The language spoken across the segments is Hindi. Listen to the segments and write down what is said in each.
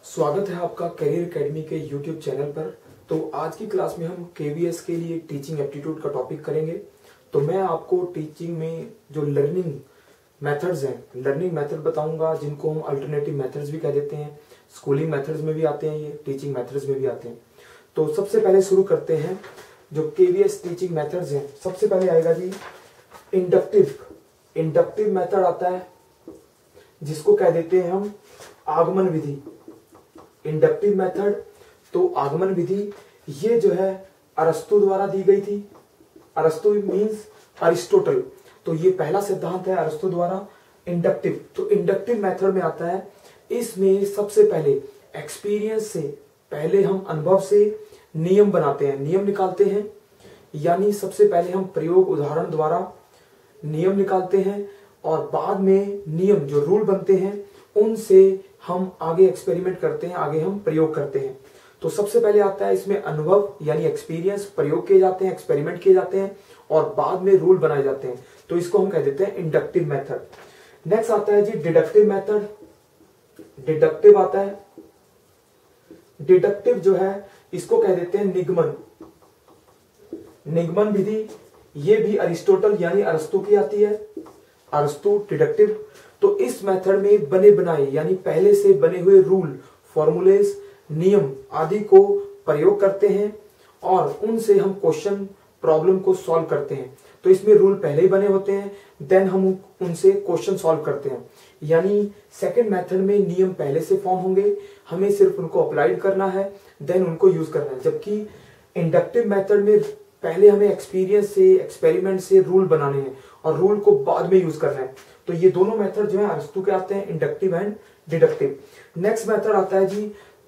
स्वागत है आपका करियर एकेडमी के यूट्यूब चैनल पर। तो आज की क्लास में हम केवीएस के लिए टीचिंग एप्टीट्यूड का टॉपिक करेंगे। तो मैं आपको टीचिंग में जो लर्निंग मेथड्स हैं, लर्निंग मेथड बताऊंगा, जिनको हम अल्टरनेटिव मेथड्स भी कह देते हैं। स्कूलिंग मेथड्स में भी आते हैं, ये टीचिंग मेथड्स में भी आते हैं। तो सबसे पहले शुरू करते हैं जो केवीएस टीचिंग मेथड्स हैं। सबसे पहले आएगा जी इंडक्टिव मेथड आता है, जिसको कह देते हैं हम आगमन विधि। इंडक्टिव मेथड, तो आगमन विधि ये जो है अरस्तु द्वारा दी गई थी। अरस्तु मींस अरिस्टोटल, तो ये पहला सिद्धांत है अरस्तु द्वारा। इंडक्टिव, तो इंडक्टिव मेथड में आता है, इसमें सबसे पहले एक्सपीरियंस से, पहले हम अनुभव से नियम बनाते हैं, नियम निकालते हैं। यानी सबसे पहले हम प्रयोग उदाहरण द्वारा नियम निकालते हैं और बाद में नियम जो रूल बनते हैं उनसे हम आगे एक्सपेरिमेंट करते हैं, आगे हम प्रयोग करते हैं। तो सबसे पहले आता है इसमें अनुभव यानी एक्सपीरियंस, प्रयोग किए जाते हैं, एक्सपेरिमेंट किए जाते हैं और बाद में रूल बनाए जाते हैं। तो इसको हम कह देते हैं इंडक्टिव मेथड। नेक्स्ट आता है जी डिडक्टिव मेथड। डिडक्टिव आता है, डिडक्टिव जो है इसको कह देते हैं निगमन विधि। ये भी अरिस्टोटल यानी अरस्तु की आती है, अरस्तु डिडक्टिव। तो इस मेथड में बने बनाए यानी पहले से बने हुए रूल, फॉर्मूलेज, नियम आदि को प्रयोग करते हैं और उनसे हम क्वेश्चन, प्रॉब्लम को सॉल्व करते हैं। तो इसमें रूल पहले ही बने होते हैं, देन हम उनसे क्वेश्चन सॉल्व करते हैं। यानी सेकंड मेथड में नियम पहले से फॉर्म होंगे, हमें सिर्फ उनको अप्लाइड करना है, देन उनको यूज करना है। जबकि इंडक्टिव मेथड में पहले हमें एक्सपीरियंस से, एक्सपेरिमेंट से रूल बनाने हैं और रूल को बाद में यूज करना है। तो ये दोनों मेथड जो है अरस्तु के आते हैं, inductive and deductive. Next method आता है जी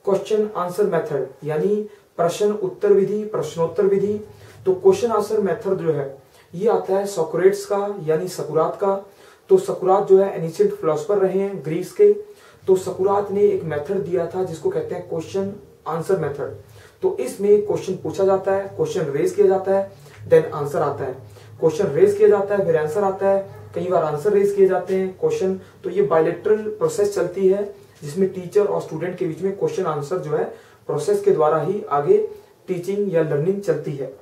क्वेश्चन आंसर मेथड, यानी प्रश्न उत्तर विधि, प्रश्नोत्तर विधि। तो क्वेश्चन आंसर मेथड जो है ये आता है सोक्रेट्स का यानी सकुरात का। तो सकुरात जो है एनिशिएंट फिलोसोफर रहे हैं ग्रीस के। तो सकुरात ने एक मेथड दिया था जिसको कहते हैं क्वेश्चन आंसर मेथड। तो इसमें क्वेश्चन पूछा जाता है, क्वेश्चन रेज किया जाता है, देन आंसर आता है। क्वेश्चन रेज किया जाता है, फिर आंसर आता है, कई बार आंसर रेज किए जाते हैं क्वेश्चन। तो ये बायलैटरल प्रोसेस चलती है जिसमें टीचर और स्टूडेंट के बीच में क्वेश्चन आंसर जो है प्रोसेस के द्वारा ही आगे टीचिंग या लर्निंग चलती है।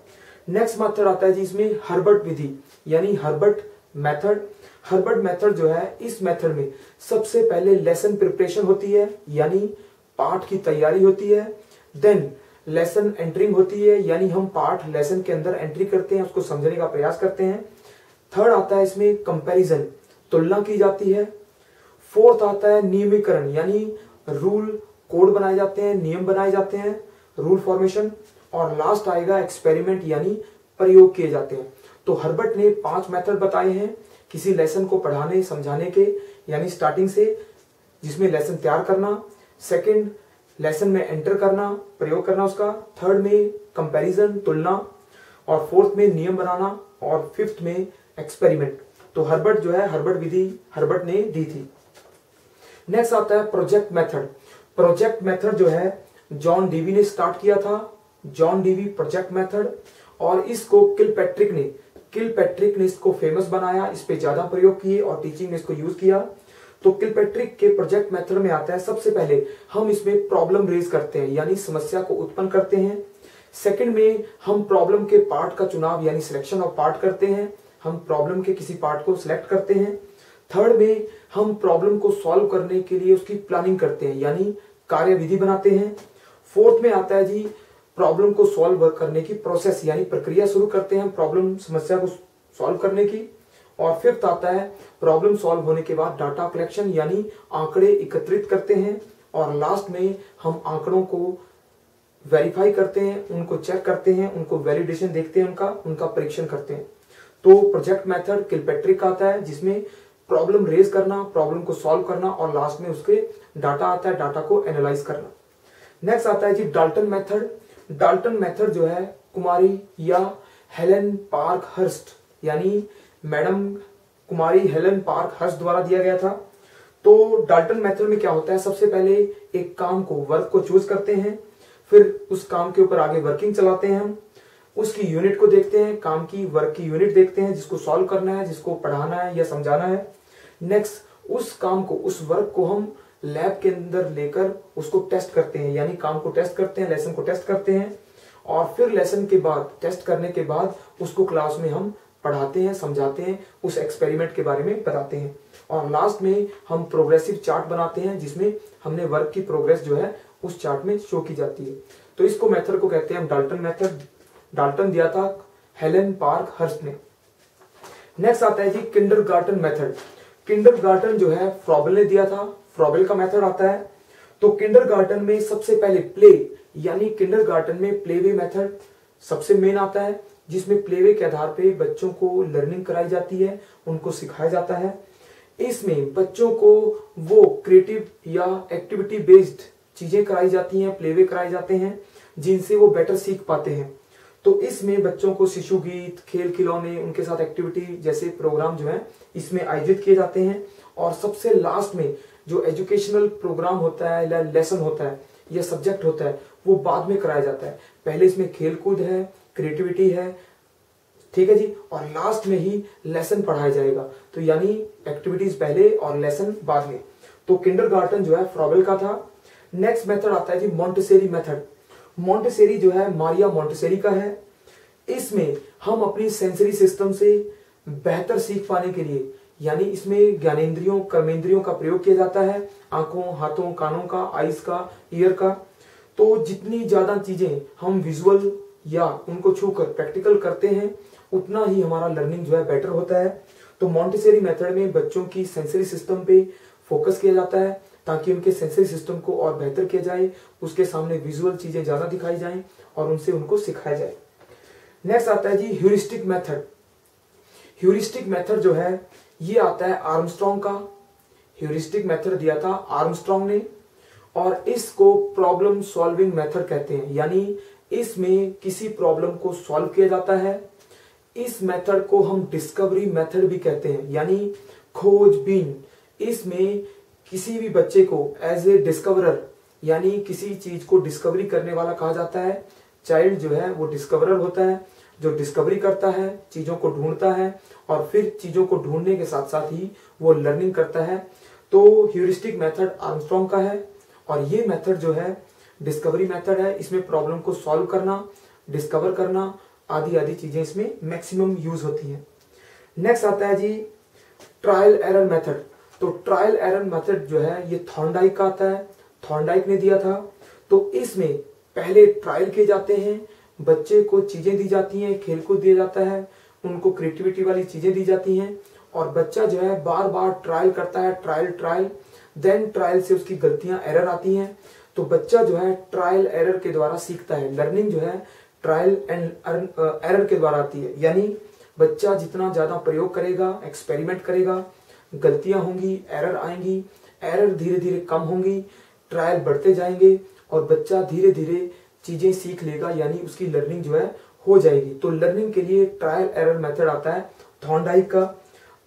नेक्स्ट मेथड आता है जी इसमें हर्बर्ट विधि यानी हर्बर्ट मेथड। हर्बर्ट मेथड जो है, इस मेथड में सबसे पहले लेसन प्रिपरेशन होती है यानी पाठ की तैयारी होती है, देन लेसन एंटरिंग होती है यानी हम पाठ लेसन के अंदर एंट्री करते हैं, उसको समझने का प्रयास करते हैं। थर्ड आता है इसमें कंपैरिजन, तुलना की जाती है। फोर्थ आता है नियमीकरण यानी रूल कोड बनाए जाते हैं, नियम बनाए जाते हैं, रूल फॉर्मेशन। और लास्ट आएगा एक्सपेरिमेंट यानी प्रयोग किए जाते हैं। तो हर्बर्ट ने 5 मेथड बताए हैं किसी लेसन को पढ़ाने समझाने के, यानी स्टार्टिंग से, जिसमें लेसन तैयार करना, सेकंड लेसन में एंटर करना, प्रयोग करना उसका, थर्ड में कंपैरिजन तुलना, और फोर्थ में नियम बनाना, और फिफ्थ में एक्सपेरिमेंट। तो हर्बर्ट जो है, हर्बर्ट विधि हर्बर्ट ने दी थी। नेक्स्ट आता है प्रोजेक्ट मेथड। प्रोजेक्ट मेथड जो है जॉन डीवी ने स्टार्ट किया था, जॉन डीवी प्रोजेक्ट मेथड। और इसको किलपैट्रिक ने इसको फेमस बनाया, इस पे ज्यादा प्रयोग किए और टीचिंग में इसको यूज किया। तो किलपैट्रिक के प्रोजेक्ट मेथड में आता है, सबसे पहले हम इसमें प्रॉब्लम रेज करते हैं यानी समस्या को उत्पन्न करते हैं। सेकंड में हम प्रॉब्लम के पार्ट का चुनाव यानी सिलेक्शन ऑफ पार्ट करते हैं, हम प्रॉब्लम के किसी पार्ट को सिलेक्ट करते हैं। थर्ड में हम प्रॉब्लम को सॉल्व करने के लिए उसकी प्लानिंग करते हैं यानी कार्यविधि बनाते हैं। फोर्थ में आता है जी प्रॉब्लम को सॉल्व करने की प्रोसेस यानी प्रक्रिया शुरू करते हैं प्रॉब्लम, समस्या को सॉल्व करने की। और फिफ्थ आता है प्रॉब्लम सॉल्व होने के बाद डाटा कलेक्शन यानी आंकड़े एकत्रित करते हैं। और लास्ट में हम आंकड़ों को वेरीफाई करते हैं, उनको चेक करते हैं, उनको वैलिडेशन देखते हैं, उनका परीक्षण करते हैं। तो प्रोजेक्ट मेथड किलपैट्रिक आता है, जिसमें प्रॉब्लम रेज करना, प्रॉब्लम को सॉल्व करना और लास्ट में उसके डाटा आता है, डाटा को एनालाइज करना। नेक्स्ट आता है जी डाल्टन मेथड। डाल्टन मेथड जो है कुमारी या हेलेन पार्क हर्स्ट यानी मैडम कुमारी हेलेन पार्क हर्स्ट द्वारा दिया गया था। तो डाल्टन मेथड में क्या होता है, सबसे पहले एक काम को, वर्क को चूज करते हैं, फिर उस काम के ऊपर आगे वर्किंग चलाते हैं, हम उसकी यूनिट को देखते हैं, काम की वर्क की यूनिट देखते हैं जिसको सॉल्व करना है, जिसको पढ़ाना है या समझाना है। नेक्स्ट उस काम को, उस वर्क को हम लैब के अंदर लेकर उसको टेस्ट करते हैं, यानी काम को टेस्ट करते हैं, लेसन को टेस्ट करते हैं, और फिर लेसन के बाद, टेस्ट करने के बाद उसको क्लास में हम पढ़ाते हैं, समझाते हैं, उस एक्सपेरिमेंट के बारे में बताते हैं, और लास्ट में हम प्रोग्रेसिव चार्ट बनाते हैं जिसमें हमने वर्क की प्रोग्रेस जो है उस चार्ट में शो की जाती है। तो इसको मेथड को कहते हैं हम डाल्टन मेथड। डाल्टन दिया था हेलन पार्क हर्स्ट ने। नेक्स्ट आता है जी किंडरगार्टन मेथड। किंडरगार्टन जो है फ्रॉबेल ने दिया था, फ्रॉबेल का मेथड आता है। तो किंडरगार्टन में सबसे पहले प्ले, यानी किंडरगार्टन में प्लेवे मेथड सबसे मेन आता है, जिसमें प्लेवे के आधार पे बच्चों को लर्निंग कराई जाती है, उनको सिखाया जाता है। इसमें बच्चों को वो क्रिएटिव या एक्टिविटी बेस्ड चीजें कराई जाती हैं, प्लेवे कराए जाते हैं, जिनसे वो बेटर सीख पाते हैं। तो इसमें बच्चों को शिशु गीत, खेल खिलौने, उनके साथ एक्टिविटी जैसे प्रोग्राम जो है इसमें आयोजित किए जाते हैं। और सबसे लास्ट में जो एजुकेशनल प्रोग्राम होता है या लेसन होता है या सब्जेक्ट होता है वो बाद में कराया जाता है। पहले इसमें खेल कूद है, क्रिएटिविटी है, ठीक है जी, और लास्ट में ही लेसन पढ़ाया जाएगा। तो यानी एक्टिविटीज पहले और लेसन बाद में। तो किंडरगार्टन जो है फ्रॉबेल का था। नेक्स्ट मेथड आता है जी मोंटेसेरी मेथड। मोंटेसेरी जो है मारिया मोंटेसेरी का है। इसमें हम अपनी सेंसरी सिस्टम से बेहतर सीख पाने के लिए, यानी इसमें ज्ञानेंद्रियों, कर्मेंद्रियों का प्रयोग किया जाता है, आंखों, हाथों, कानों का, आईज का, ईयर का। तो जितनी ज्यादा चीजें हम विजुअल या उनको छूकर प्रैक्टिकल करते हैं उतना ही हमारा लर्निंग जो है बेटर होता है। तो मोंटेसेरी मेथड में बच्चों की सेंसरी सिस्टम पे फोकस किया जाता है ताकि उनके सेंसरी सिस्टम को और बेहतर किया जाए, उसके सामने विजुअल चीजें ज्यादा दिखाई जाएं और उनसे उनको सिखाया जाए। नेक्स्ट आता है जी ह्यूरिस्टिक मेथड। ह्यूरिस्टिक मेथड जो है ये आता है आर्मस्ट्रॉन्ग का। ह्यूरिस्टिक मेथड दिया था आर्मस्ट्रॉन्ग ने, और इसको प्रॉब्लम सॉल्विंग मेथड कहते हैं, यानी इसमें किसी प्रॉब्लम को सॉल्व किया जाता है। इस मेथड को हम डिस्कवरी मेथड भी कहते हैं, यानी खोजबीन। इसमें किसी भी बच्चे को एज ए डिस्कवरर, यानी किसी चीज को डिस्कवरी करने वाला कहा जाता है। चाइल्ड जो है वो डिस्कवरर होता है, जो डिस्कवरी करता है, चीजों को ढूंढता है, और फिर चीजों को ढूंढने के साथ साथ ही वो लर्निंग करता है। तो ह्यूरिस्टिक मेथड आर्मस्ट्रॉन्ग का है, और ये मेथड जो है डिस्कवरी मेथड है। इसमें प्रॉब्लम को सॉल्व करना, डिस्कवर करना, आदि आदि चीजें इसमें मैक्सिमम यूज होती हैं। नेक्स्ट आता है जी ट्रायल एरर मेथड। तो ट्रायल एरर मेथड जो है ये थॉर्नडाइक का आता है, थॉर्नडाइक ने दिया था। तो इसमें पहले ट्रायल किए जाते हैं, बच्चे को चीजें दी जाती हैं, खेलकूद दिया जाता है, उनको क्रिएटिविटी वाली चीजें दी जाती हैं, और बच्चा जो है बार बार ट्रायल करता है, ट्रायल, देन ट्रायल से उसकी गलतियां, एरर आती हैं। तो बच्चा जो है ट्रायल एरर के द्वारा सीखता है। लर्निंग जो है ट्रायल एंड एरर के द्वारा आती है, यानी बच्चा जितना ज्यादा प्रयोग करेगा, एक्सपेरिमेंट करेगा, गलतियां होंगी, एरर आएंगी, एरर धीरे धीरे कम होंगी, ट्रायल बढ़ते जाएंगे, और बच्चा धीरे धीरे चीजें सीख लेगा, यानी उसकी लर्निंग जो है हो जाएगी। तो लर्निंग के लिए ट्रायल एरर मेथड आता है थॉर्नडाइक का।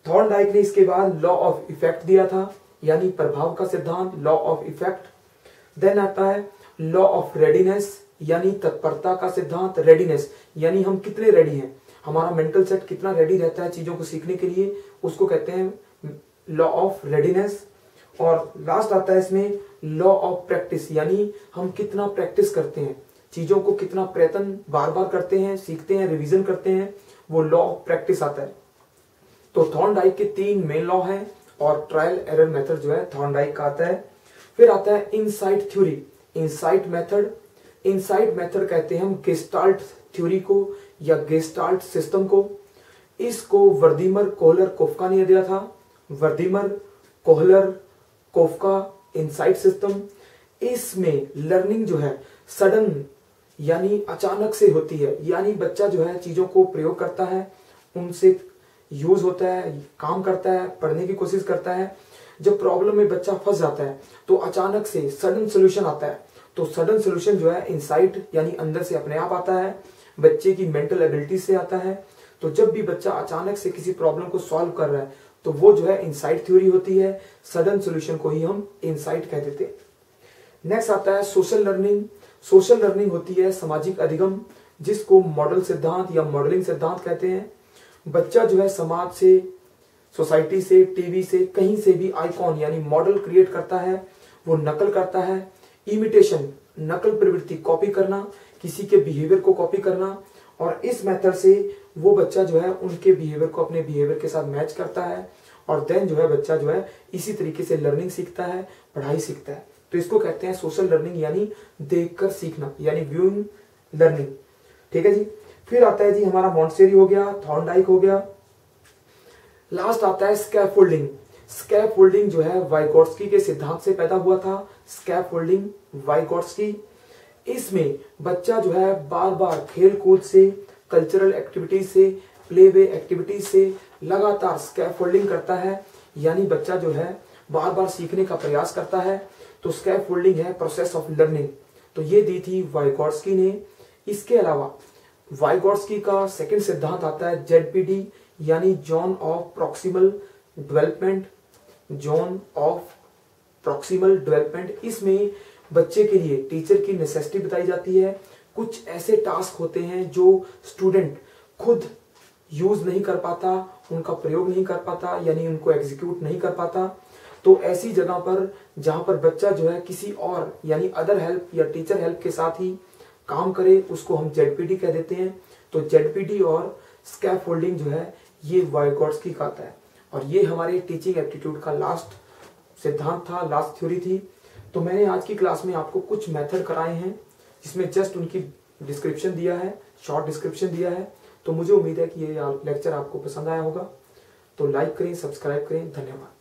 थॉर्नडाइक ने इसके बाद लॉ ऑफ इफेक्ट दिया था, यानी प्रभाव का सिद्धांत, लॉ ऑफ इफेक्ट। देन आता है लॉ ऑफ रेडीनेस, यानी तत्परता का सिद्धांत। रेडीनेस यानी हम कितने रेडी हैं, हमारा मेंटल सेट कितना रेडी रहता है चीजों को सीखने के लिए, उसको कहते हैं लॉ ऑफ रेडीनेस। और लास्ट आता है इसमें लॉ ऑफ प्रैक्टिस, यानी हम कितना प्रैक्टिस करते हैं, चीजों को कितना प्रयत्न बार बार करते हैं, सीखते हैं, रिवीजन करते हैं, वो लॉ ऑफ प्रैक्टिस आता है। तो थॉर्नडाइक के 3 मेन लॉ हैं, और ट्रायल एरर मेथड जो है थॉर्नडाइक का आता है। फिर आता है insight theory, insight method. Insight method कहते हैं हम गेस्टाल्ट थ्योरी को या गेस्टाल्ट सिस्टम को। इसको वर्दीमर, कोहलर, कोफका ने दिया था। Wertheimer, Kohler, Koffka, insight system. इसमें लर्निंग जो है सडन यानी अचानक से होती है, यानी बच्चा जो है चीजों को प्रयोग करता है, उनसे यूज होता है, काम करता है, पढ़ने की कोशिश करता है। जब प्रॉब्लम में बच्चा फंस जाता है तो अचानक से सडन सोल्यूशन आता है। तो सडन सोल्यूशन जो है इनसाइट यानी अंदर से अपने आप आता है, बच्चे की मेंटल एबिलिटी से आता है। तो जब भी बच्चा अचानक से किसी प्रॉब्लम को सॉल्व कर रहा है तो वो जो है इनसाइट थ्योरी होती है, सडन सोल्यूशन को ही हम इनसाइट कह देते हैं। नेक्स्ट आता है सोशल लर्निंग। सोशल लर्निंग होती है सामाजिक अधिगम, जिसको मॉडल सिद्धांत या मॉडलिंग सिद्धांत कहते हैं। बच्चा जो है समाज से, सोसाइटी से, टीवी से, कहीं से भी आइकॉन यानी मॉडल क्रिएट करता है, वो नकल करता है। इमिटेशन, नकल प्रवृत्ति, कॉपी करना, किसी के बिहेवियर को कॉपी करना, और इस मेथड से वो बच्चा जो है उनके बिहेवियर को अपने बिहेवियर के साथ मैच करता है, और देन जो है बच्चा जो है इसी तरीके से लर्निंग सीखता है, पढ़ाई सीखता है। तो इसको कहते हैं सोशल लर्निंग, यानी देखकर सीखना, यानी व्यूइंग लर्निंग। ठीक है जी। फिर आता है जी हमारा मॉन्टेसरी हो गया, थॉर्नडाइक हो गया। लास्ट आता है स्कैफोल्डिंग। स्कैफोल्डिंग जो है वाइगोट्स्की के सिद्धांत से पैदा हुआ था। स्कैफोल्डिंग, वाइगोट्स्की। इसमें बच्चा जो है बार बार खेल कूद से, कल्चरल एक्टिविटीज से, प्ले वे एक्टिविटीज से लगातार स्कैफोल्डिंग करता है, यानी बच्चा जो है बार बार सीखने का प्रयास करता है। तो स्कैफोल्डिंग है प्रोसेस ऑफ लर्निंग। तो ये दी थी वाइगोट्स्की ने। इसके अलावा वाइगोट्स्की का सेकंड सिद्धांत आता है ZPD, यानी zone of proximal development. Zone of proximal development, इसमें बच्चे के लिए टीचर की नेसेसिटी बताई जाती है। कुछ ऐसे टास्क होते हैं जो स्टूडेंट खुद यूज नहीं कर पाता, उनका प्रयोग नहीं कर पाता, यानी उनको एग्जीक्यूट नहीं कर पाता। तो ऐसी जगह पर जहां पर बच्चा जो है किसी और यानी अदर हेल्प या टीचर हेल्प के साथ ही काम करे, उसको हम ZPD कह देते हैं। तो ZPD और स्कैफोल्डिंग जो है ये वाइगोट्स्की का आता है, और ये हमारे टीचिंग एप्टीट्यूड का लास्ट सिद्धांत था, लास्ट थ्योरी थी। तो मैंने आज की क्लास में आपको कुछ मेथड कराए हैं, जिसमें जस्ट उनकी डिस्क्रिप्शन दिया है, शॉर्ट डिस्क्रिप्शन दिया है। तो मुझे उम्मीद है कि ये लेक्चर आपको पसंद आया होगा। तो लाइक करें, सब्सक्राइब करें। धन्यवाद।